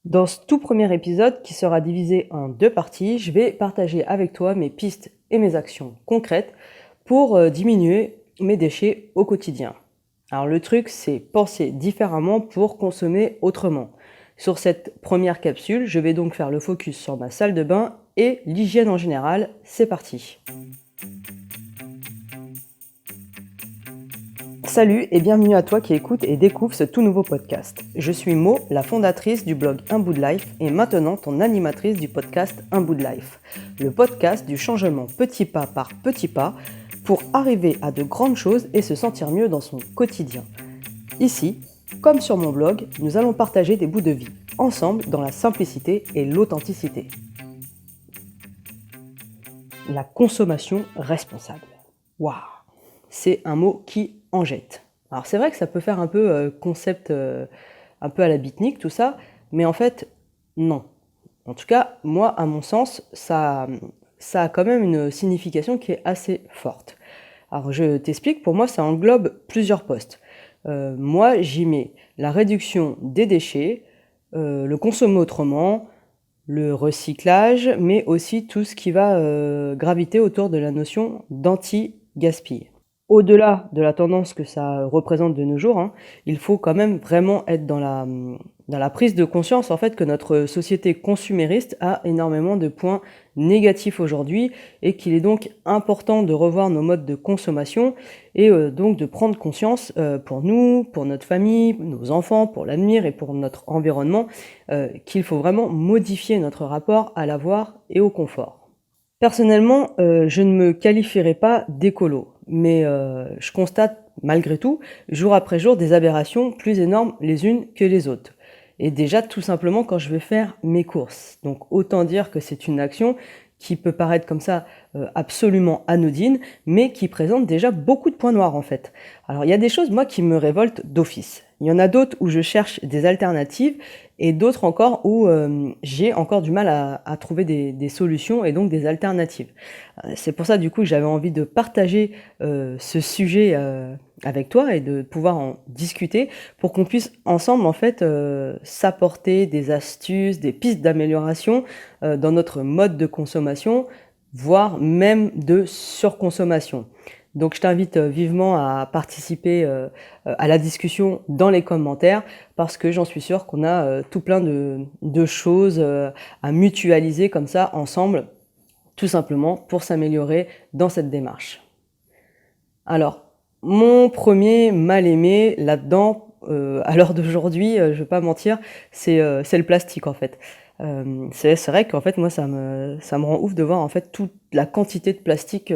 Dans ce tout premier épisode, qui sera divisé en 2 parties, je vais partager avec toi mes pistes et mes actions concrètes pour diminuer mes déchets au quotidien. Alors le truc, c'est penser différemment pour consommer autrement. Sur cette première capsule, je vais donc faire le focus sur ma salle de bain et l'hygiène en général. C'est parti! Salut et bienvenue à toi qui écoute et découvre ce tout nouveau podcast. Je suis Mo, la fondatrice du blog Un bout de life et maintenant ton animatrice du podcast Un bout de life. Le podcast du changement petit pas par petit pas pour arriver à de grandes choses et se sentir mieux dans son quotidien. Ici, comme sur mon blog, nous allons partager des bouts de vie, ensemble dans la simplicité et l'authenticité. La consommation responsable. Waouh! C'est un mot qui en jette. Alors c'est vrai que ça peut faire un peu concept un peu à la beatnik tout ça, mais en fait non. En tout cas, moi à mon sens, ça a quand même une signification qui est assez forte. Alors je t'explique, pour moi ça englobe plusieurs postes. Moi j'y mets la réduction des déchets, le consommer autrement, le recyclage, mais aussi tout ce qui va graviter autour de la notion d'anti-gaspi. Au-delà de la tendance que ça représente de nos jours, hein, il faut quand même vraiment être dans la prise de conscience en fait que notre société consumériste a énormément de points négatifs aujourd'hui et qu'il est donc important de revoir nos modes de consommation et donc de prendre conscience pour nous, pour notre famille, nos enfants, pour l'avenir et pour notre environnement, qu'il faut vraiment modifier notre rapport à l'avoir et au confort. Personnellement, je ne me qualifierais pas d'écolo, mais je constate malgré tout, jour après jour, des aberrations plus énormes les unes que les autres. Et déjà, tout simplement, quand je vais faire mes courses. Donc autant dire que c'est une action qui peut paraître comme ça absolument anodine, mais qui présente déjà beaucoup de points noirs en fait. Alors il y a des choses, moi, qui me révoltent d'office. Il y en a d'autres où je cherche des alternatives et d'autres encore où j'ai encore du mal à trouver des solutions et donc des alternatives. C'est pour ça du coup que j'avais envie de partager ce sujet avec toi et de pouvoir en discuter pour qu'on puisse ensemble en fait s'apporter des astuces, des pistes d'amélioration dans notre mode de consommation, voire même de surconsommation. Donc je t'invite vivement à participer à la discussion dans les commentaires parce que j'en suis sûre qu'on a tout plein de choses à mutualiser comme ça ensemble, tout simplement pour s'améliorer dans cette démarche. Alors, mon premier mal-aimé là-dedans, à l'heure d'aujourd'hui, je vais pas mentir, c'est le plastique en fait. C'est vrai qu'en fait moi ça me rend ouf de voir en fait toute la quantité de plastique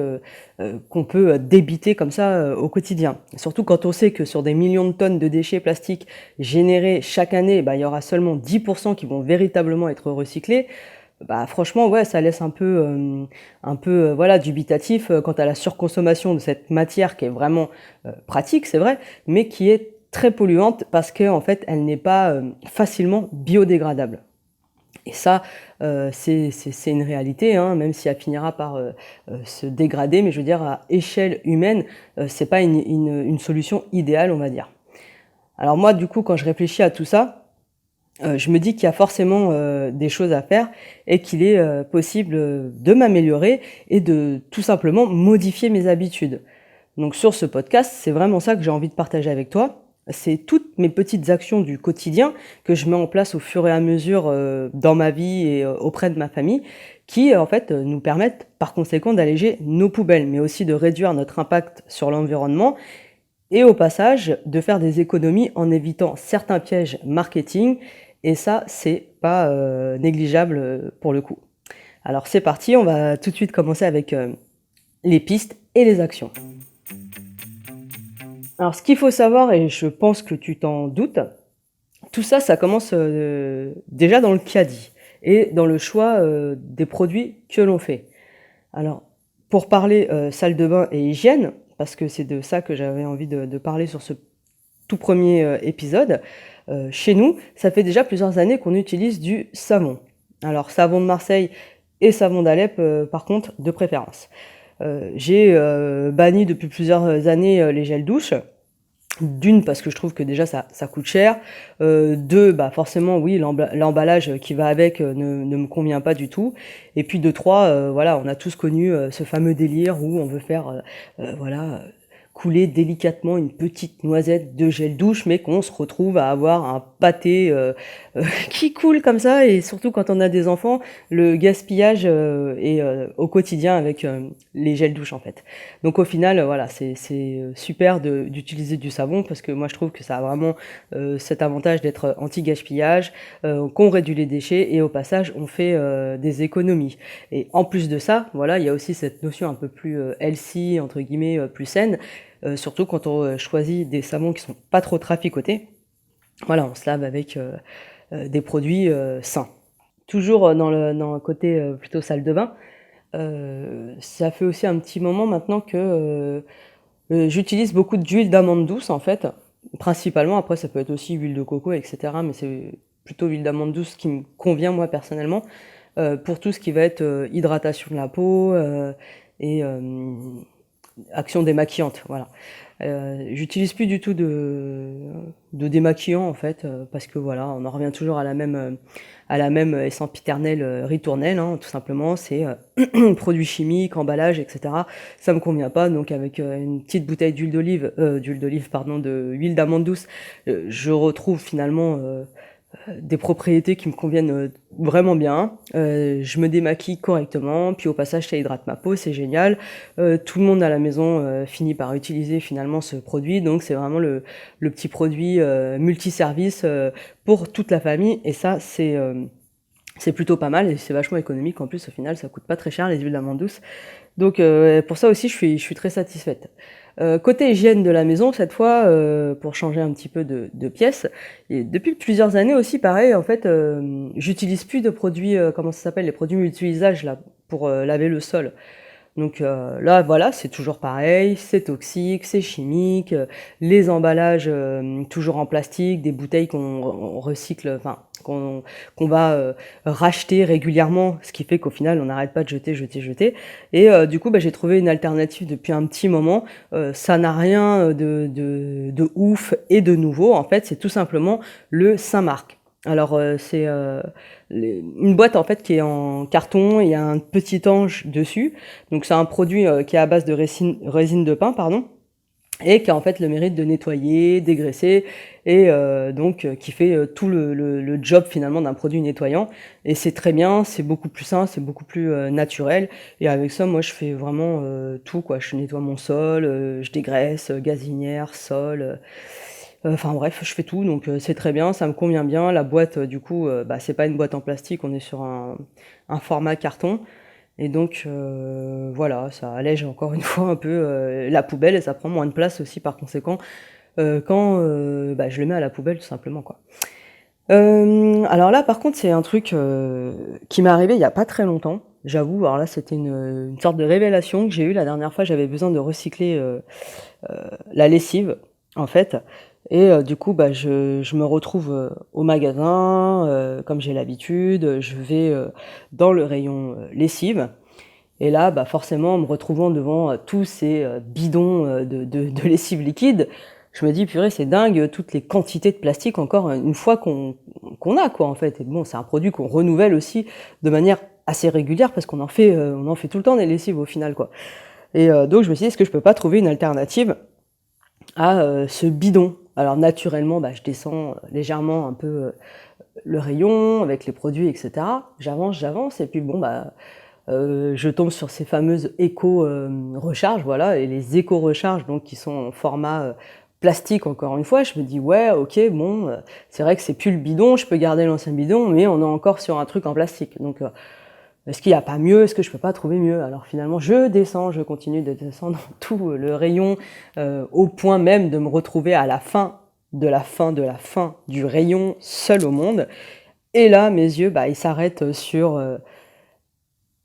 qu'on peut débiter comme ça au quotidien. Surtout quand on sait que sur des millions de tonnes de déchets plastiques générés chaque année, bah, il y aura seulement 10% qui vont véritablement être recyclés. Bah, franchement, ouais, ça laisse un peu voilà, dubitatif quant à la surconsommation de cette matière qui est vraiment pratique, c'est vrai, mais qui est très polluante parce qu'en fait, elle n'est pas facilement biodégradable. Et ça, c'est une réalité, hein, même si elle finira par se dégrader, mais je veux dire, à échelle humaine, c'est pas une solution idéale, on va dire. Alors moi, du coup, quand je réfléchis à tout ça, je me dis qu'il y a forcément des choses à faire et qu'il est possible de m'améliorer et de tout simplement modifier mes habitudes. Donc sur ce podcast, c'est vraiment ça que j'ai envie de partager avec toi. C'est toutes mes petites actions du quotidien que je mets en place au fur et à mesure dans ma vie et auprès de ma famille qui en fait nous permettent par conséquent d'alléger nos poubelles mais aussi de réduire notre impact sur l'environnement et au passage de faire des économies en évitant certains pièges marketing et ça c'est pas négligeable pour le coup. Alors c'est parti, on va tout de suite commencer avec les pistes et les actions. Alors ce qu'il faut savoir, et je pense que tu t'en doutes, tout ça, ça commence déjà dans le caddie et dans le choix des produits que l'on fait. Alors, pour parler salle de bain et hygiène, parce que c'est de ça que j'avais envie de parler sur ce tout premier épisode, chez nous, ça fait déjà plusieurs années qu'on utilise du savon. Alors, savon de Marseille et savon d'Alep, par contre, de préférence. J'ai banni depuis plusieurs années les gels douche, D'une, parce que je trouve que déjà ça coûte cher. Deux, bah forcément, oui, l'emballage qui va avec ne me convient pas du tout. Et puis de trois, voilà, on a tous connu ce fameux délire où on veut faire, voilà, couler délicatement une petite noisette de gel douche, mais qu'on se retrouve à avoir un pâté qui coule comme ça. Et surtout quand on a des enfants, le gaspillage est au quotidien avec les gels douche en fait. Donc au final, voilà, c'est super d'utiliser du savon parce que moi je trouve que ça a vraiment cet avantage d'être anti-gaspillage, qu'on réduit les déchets et au passage on fait des économies. Et en plus de ça, voilà, il y a aussi cette notion un peu plus healthy, entre guillemets, plus saine, surtout quand on choisit des savons qui sont pas trop traficotés. Voilà, on se lave avec des produits sains. Toujours dans le côté plutôt salle de bain, ça fait aussi un petit moment maintenant que j'utilise beaucoup d'huile d'amande douce en fait, principalement. Après, ça peut être aussi huile de coco, etc. Mais c'est plutôt huile d'amande douce qui me convient moi personnellement pour tout ce qui va être hydratation de la peau et action démaquillante. Voilà. J'utilise plus du tout de démaquillant en fait parce que voilà, on en revient toujours à la même et sempiternelle ritournelle, hein, tout simplement. C'est produits chimiques, emballage, etc. Ça me convient pas. Donc avec une petite bouteille d'huile d'olive, pardon, de huile d'amande douce, je retrouve finalement des propriétés qui me conviennent vraiment bien. Je me démaquille correctement, puis au passage ça hydrate ma peau, c'est génial. Tout le monde à la maison finit par utiliser finalement ce produit, donc c'est vraiment le petit produit multiservice pour toute la famille, et ça c'est plutôt pas mal et c'est vachement économique en plus. Au final ça coûte pas très cher les huiles d'amande douce, donc pour ça aussi je suis très satisfaite. Côté hygiène de la maison, cette fois, pour changer un petit peu de pièce, et depuis plusieurs années aussi, pareil, en fait, j'utilise plus de produits, comment ça s'appelle, les produits multi-usages là, pour laver le sol. Donc là, voilà, c'est toujours pareil, c'est toxique, c'est chimique, les emballages toujours en plastique, des bouteilles qu'on recycle, enfin qu'on va racheter régulièrement, ce qui fait qu'au final on n'arrête pas de jeter. Et du coup, bah, j'ai trouvé une alternative depuis un petit moment. Ça n'a rien de ouf et de nouveau. En fait, c'est tout simplement le Saint-Marc. Alors c'est une boîte en fait qui est en carton, il y a un petit ange dessus. Donc c'est un produit qui est à base de résine de pin, pardon, et qui a en fait le mérite de nettoyer, dégraisser, et donc qui fait tout le job finalement d'un produit nettoyant. Et c'est très bien, c'est beaucoup plus sain, c'est beaucoup plus naturel. Et avec ça, moi je fais vraiment tout quoi. Je nettoie mon sol, je dégraisse, gazinière, sol. Enfin bref, je fais tout, donc c'est très bien, ça me convient bien. La boîte, du coup, bah, c'est pas une boîte en plastique, on est sur un format carton. Et donc voilà, ça allège encore une fois un peu la poubelle et ça prend moins de place aussi par conséquent quand bah, je le mets à la poubelle tout simplement quoi. Alors là par contre c'est un truc qui m'est arrivé il y a pas très longtemps, j'avoue. Alors là c'était une sorte de révélation que j'ai eue la dernière fois. J'avais besoin de recycler la lessive en fait, et du coup bah je me retrouve au magasin comme j'ai l'habitude, je vais dans le rayon lessive. Et là, bah forcément, en me retrouvant devant tous ces bidons de lessive liquide, je me dis purée, c'est dingue toutes les quantités de plastique encore une fois qu'on a quoi en fait. Et bon, c'est un produit qu'on renouvelle aussi de manière assez régulière parce qu'on on en fait tout le temps des lessives au final quoi. Et donc je me suis dit, est-ce que je peux pas trouver une alternative à ce bidon? Alors naturellement, bah, je descends légèrement un peu le rayon avec les produits, etc. J'avance, et puis bon, bah, je tombe sur ces fameuses éco-recharges, voilà, et les éco-recharges, donc qui sont en format plastique, encore une fois. Je me dis, ouais, ok, bon, c'est vrai que c'est plus le bidon, je peux garder l'ancien bidon, mais on est encore sur un truc en plastique. Donc, est-ce qu'il n'y a pas mieux? Est-ce que je peux pas trouver mieux? Alors finalement, je continue de descendre dans tout le rayon, au point même de me retrouver à la fin de la fin de la fin du rayon, seul au monde. Et là, mes yeux, bah, ils s'arrêtent sur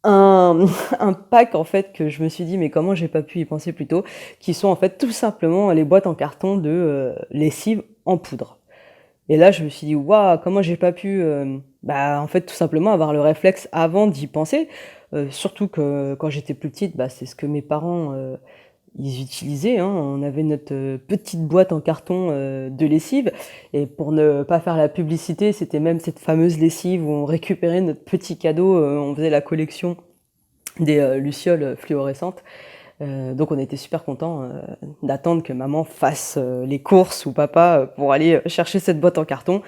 un, un pack en fait que je me suis dit mais comment j'ai pas pu y penser plus tôt, qui sont en fait tout simplement les boîtes en carton de lessive en poudre. Et là je me suis dit waouh, comment j'ai pas pu bah en fait tout simplement avoir le réflexe avant d'y penser. Surtout que quand j'étais plus petite, bah c'est ce que mes parents ils utilisaient, hein. On avait notre petite boîte en carton de lessive, et pour ne pas faire la publicité, c'était même cette fameuse lessive où on récupérait notre petit cadeau, on faisait la collection des lucioles fluorescentes. Donc on était super contents d'attendre que maman fasse les courses ou papa pour aller chercher cette boîte en carton.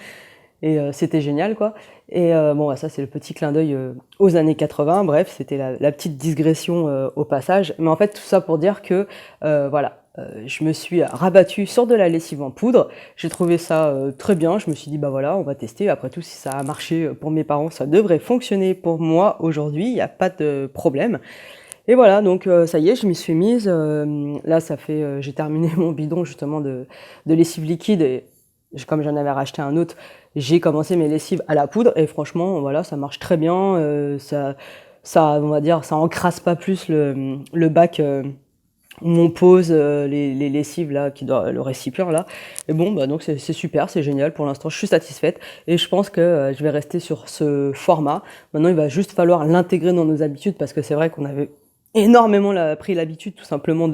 Et c'était génial, quoi. Et bon, bah, ça, c'est le petit clin d'œil aux années 80. Bref, c'était la petite digression au passage. Mais en fait, tout ça pour dire que, voilà, je me suis rabattue sur de la lessive en poudre. J'ai trouvé ça très bien. Je me suis dit, bah voilà, on va tester. Après tout, si ça a marché pour mes parents, ça devrait fonctionner pour moi aujourd'hui. Il n'y a pas de problème. Et voilà, donc ça y est, je m'y suis mise. Là, ça fait, j'ai terminé mon bidon justement de lessive liquide, et comme j'en avais racheté un autre, j'ai commencé mes lessives à la poudre, et franchement, voilà, ça marche très bien. Ça, on va dire, ça encrasse pas plus le bac où on pose les lessives là, le récipient là. Et bon, bah donc c'est super, c'est génial. Pour l'instant, je suis satisfaite, et je pense que je vais rester sur ce format. Maintenant, il va juste falloir l'intégrer dans nos habitudes, parce que c'est vrai qu'on avait énormément pris l'habitude tout simplement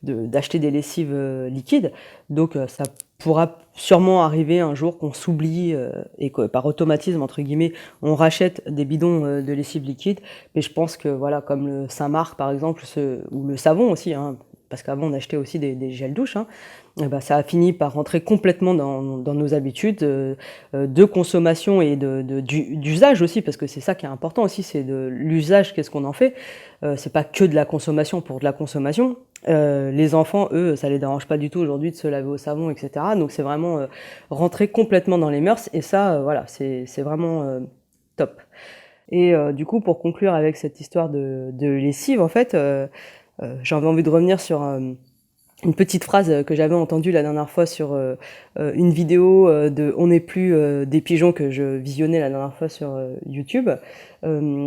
d'acheter des lessives liquides. Donc ça pourra sûrement arriver un jour qu'on s'oublie et que par automatisme, entre guillemets, on rachète des bidons de lessive liquide. Mais je pense que voilà, comme le Saint-Marc par exemple, ou le savon aussi, hein, parce qu'avant on achetait aussi des gels douche, hein, et ben, ça a fini par rentrer complètement dans nos habitudes de consommation et d'usage aussi, parce que c'est ça qui est important aussi, c'est de l'usage, qu'est-ce qu'on en fait. C'est pas que de la consommation pour de la consommation. Les enfants, eux, ça les dérange pas du tout aujourd'hui de se laver au savon, etc. Donc c'est vraiment rentrer complètement dans les mœurs, et ça, voilà, c'est vraiment top. Et du coup, pour conclure avec cette histoire de lessive, en fait, j'avais envie de revenir sur une petite phrase que j'avais entendue la dernière fois sur une vidéo de On n'est plus des pigeons, que je visionnais la dernière fois sur YouTube.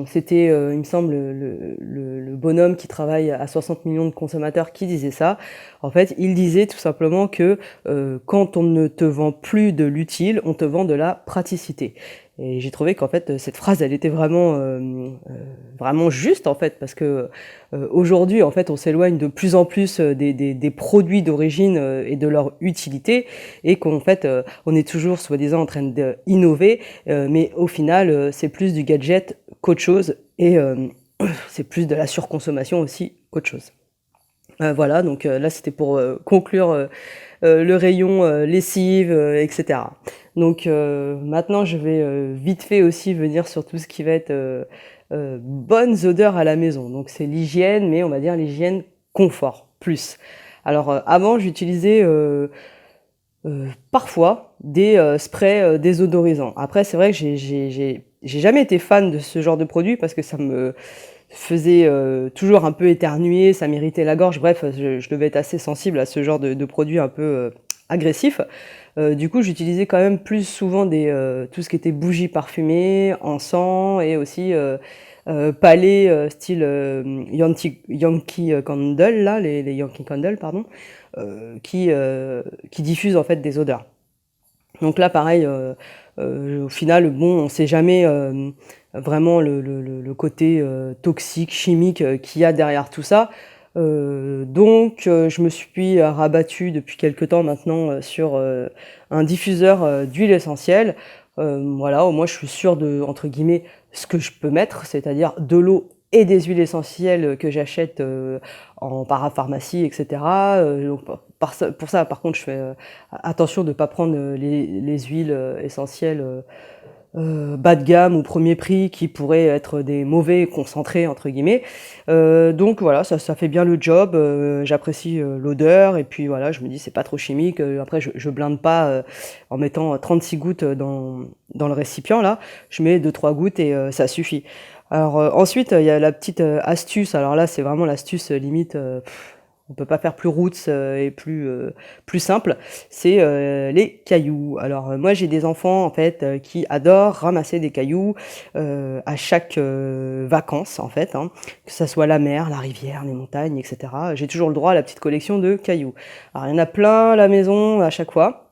C'était, il me semble, le bonhomme qui travaille à 60 millions de consommateurs qui disait ça. En fait, il disait tout simplement que quand on ne te vend plus de l'utile, on te vend de la praticité. Et j'ai trouvé qu'en fait cette phrase, elle était vraiment juste, en fait, parce que aujourd'hui, en fait, on s'éloigne de plus en plus des produits d'origine et de leur utilité, et qu'en fait on est toujours soi-disant en train d'innover, mais au final c'est plus du gadget qu'autre chose, et c'est plus de la surconsommation aussi qu'autre chose. Voilà, donc là c'était pour conclure le rayon lessive, etc. Donc maintenant je vais vite fait aussi venir sur tout ce qui va être bonnes odeurs à la maison. Donc c'est l'hygiène, mais on va dire l'hygiène confort plus. Alors avant j'utilisais parfois des sprays désodorisants. Après c'est vrai que j'ai jamais été fan de ce genre de produit, parce que ça me faisait toujours un peu éternuer, ça m'irritait la gorge. Bref, je devais être assez sensible à ce genre de produit un peu agressif. Du coup, j'utilisais quand même plus souvent tout ce qui était bougies parfumées, encens, et aussi palais style Yankee Candle, là, les Yankee Candle, pardon, qui diffusent en fait des odeurs. Donc là, pareil, au final, bon, on sait jamais vraiment le côté toxique, chimique qu'il y a derrière tout ça. Donc, je me suis rabattue depuis quelque temps maintenant sur un diffuseur d'huile essentielle. Voilà, au moins je suis sûre de, entre guillemets, ce que je peux mettre, c'est-à-dire de l'eau et des huiles essentielles que j'achète en parapharmacie, etc. Donc, pour ça, par contre, je fais attention de ne pas prendre les huiles essentielles bas de gamme ou premier prix, qui pourraient être des mauvais concentrés, entre guillemets. Donc voilà, ça fait bien le job. J'apprécie l'odeur, et puis voilà, je me dis c'est pas trop chimique. Après, je blinde pas en mettant 36 gouttes dans le récipient là. Je mets 2-3 gouttes, et ça suffit. Alors ensuite, il y a la petite astuce. Alors là, c'est vraiment l'astuce limite. On peut pas faire plus roots et plus simple. C'est les cailloux. Alors moi, j'ai des enfants en fait qui adorent ramasser des cailloux à chaque vacances, en fait, hein, que ça soit la mer, la rivière, les montagnes, etc. J'ai toujours le droit à la petite collection de cailloux. Alors il y en a plein à la maison à chaque fois.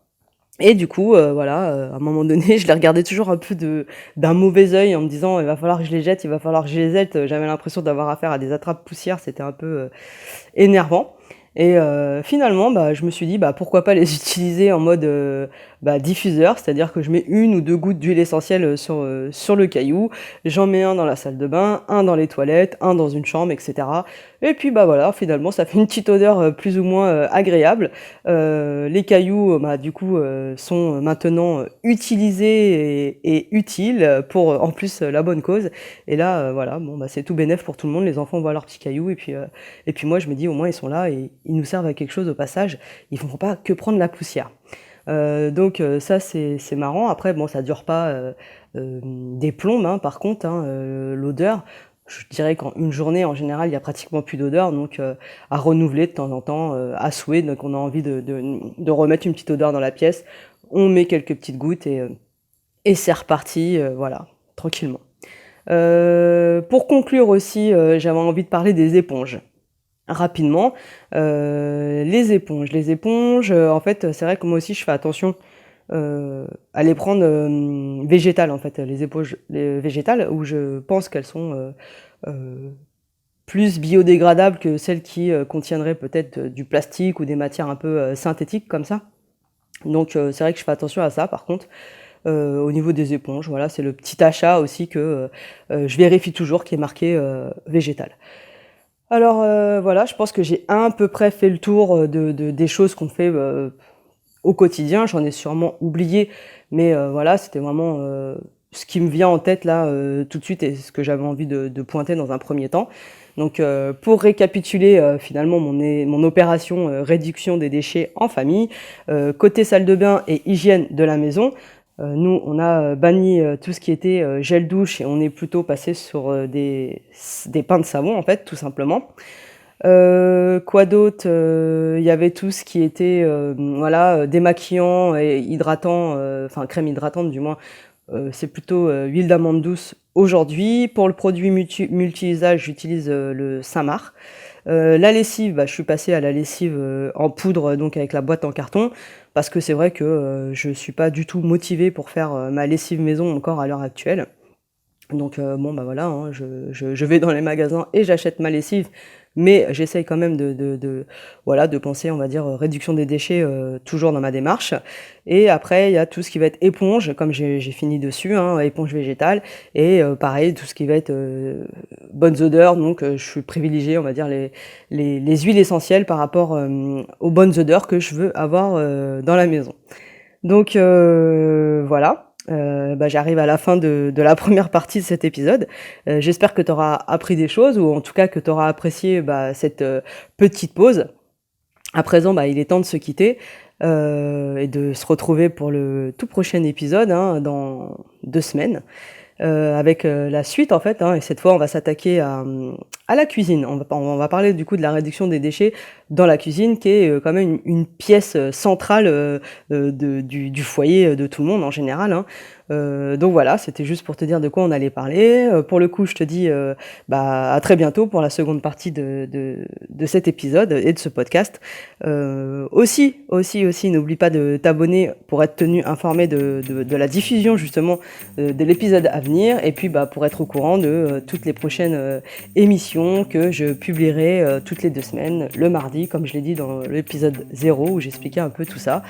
Et du coup, voilà, à un moment donné, je les regardais toujours un peu d'un mauvais œil, en me disant il va falloir que je les jette, il va falloir que je les jette. J'avais l'impression d'avoir affaire à des attrapes poussières, c'était un peu énervant. Et finalement, je me suis dit: pourquoi pas les utiliser en mode, diffuseur?» C'est-à-dire que je mets 1 ou 2 gouttes d'huile essentielle, sur le caillou. J'en mets un dans la salle de bain, un dans les toilettes, un dans une chambre et cetera. Et puis, voilà, finalement, ça fait une petite odeur, plus ou moins, agréable. Les cailloux, du coup, sont maintenant, utilisés et utiles pour, en plus, la bonne cause. Et là, voilà, c'est tout bénef pour tout le monde. Les enfants voient leurs petits cailloux et puis moi, je me dis: «Au moins, ils sont là et ils nous servent à quelque chose au passage. Ils ne font pas que prendre la poussière». Donc ça, c'est marrant. Après, ça dure pas, des plombes, hein, par contre, hein, l'odeur. Je dirais qu'en une journée, en général, il y a pratiquement plus d'odeur, donc à renouveler de temps en temps, à souhait. Donc on a envie de remettre une petite odeur dans la pièce, on met quelques petites gouttes et c'est reparti, voilà, tranquillement. Pour conclure aussi, j'avais envie de parler des éponges. Rapidement, les éponges, en fait, c'est vrai que moi aussi je fais attention, à les prendre, végétales en fait, les éponges végétales où je pense qu'elles sont, plus biodégradables que celles qui, contiendraient peut-être, du plastique ou des matières un peu, synthétiques comme ça. Donc c'est vrai que je fais attention à ça par contre. Au niveau des éponges, voilà, c'est le petit achat aussi que, je vérifie toujours qui est marqué, végétal. Alors, voilà, je pense que j'ai à peu près fait le tour, des choses qu'on fait, au quotidien. J'en ai sûrement oublié, mais voilà, c'était vraiment, ce qui me vient en tête là, tout de suite et ce que j'avais envie de pointer dans un premier temps. Donc, pour récapituler, finalement mon opération, réduction des déchets en famille, côté salle de bain et hygiène de la maison, nous, on a, banni, tout ce qui était, gel douche et on est plutôt passé sur, des pains de savon, en fait, tout simplement. Quoi d'autre? Il y avait tout ce qui était, voilà, démaquillant et hydratant, enfin crème hydratante du moins, c'est plutôt, huile d'amande douce aujourd'hui. Pour le produit multi-usage, j'utilise, le Saint-Marc. La lessive, je suis passée à la lessive, en poudre, donc avec la boîte en carton, parce que c'est vrai que, je suis pas du tout motivée pour faire, ma lessive maison encore à l'heure actuelle. Donc voilà, hein, je vais dans les magasins et j'achète ma lessive, mais j'essaye quand même voilà, de penser, on va dire, réduction des déchets, toujours dans ma démarche. Et après, il y a tout ce qui va être éponge, comme j'ai fini dessus, hein, éponge végétale et pareil, tout ce qui va être, bonnes odeurs, donc je suis privilégiée, on va dire, les huiles essentielles par rapport, aux bonnes odeurs que je veux avoir, dans la maison. Donc voilà. J'arrive à la fin de la première partie de cet épisode. J'espère que tu auras appris des choses ou en tout cas que tu auras apprécié, cette, petite pause. À présent, il est temps de se quitter, et de se retrouver pour le tout prochain épisode, hein, dans 2 semaines. Avec, la suite en fait, hein, et cette fois on va s'attaquer à la cuisine. On va parler du coup de la réduction des déchets dans la cuisine qui est, quand même une pièce, centrale, du foyer, de tout le monde en général, hein. Donc voilà, c'était juste pour te dire de quoi on allait parler. Pour le coup, je te dis, à très bientôt pour la seconde partie de cet épisode et de ce podcast. Aussi, n'oublie pas de t'abonner pour être tenu informé de la diffusion justement, de l'épisode à venir et puis pour être au courant de toutes les prochaines émissions que je publierai toutes les 2 semaines, le mardi, comme je l'ai dit dans l'épisode 0 où j'expliquais un peu tout ça.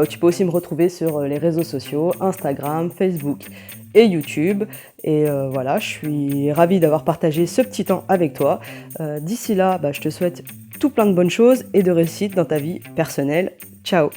Tu peux aussi me retrouver sur les réseaux sociaux, Instagram, Facebook et YouTube. Et voilà, je suis ravie d'avoir partagé ce petit temps avec toi. D'ici là, je te souhaite tout plein de bonnes choses et de réussite dans ta vie personnelle. Ciao!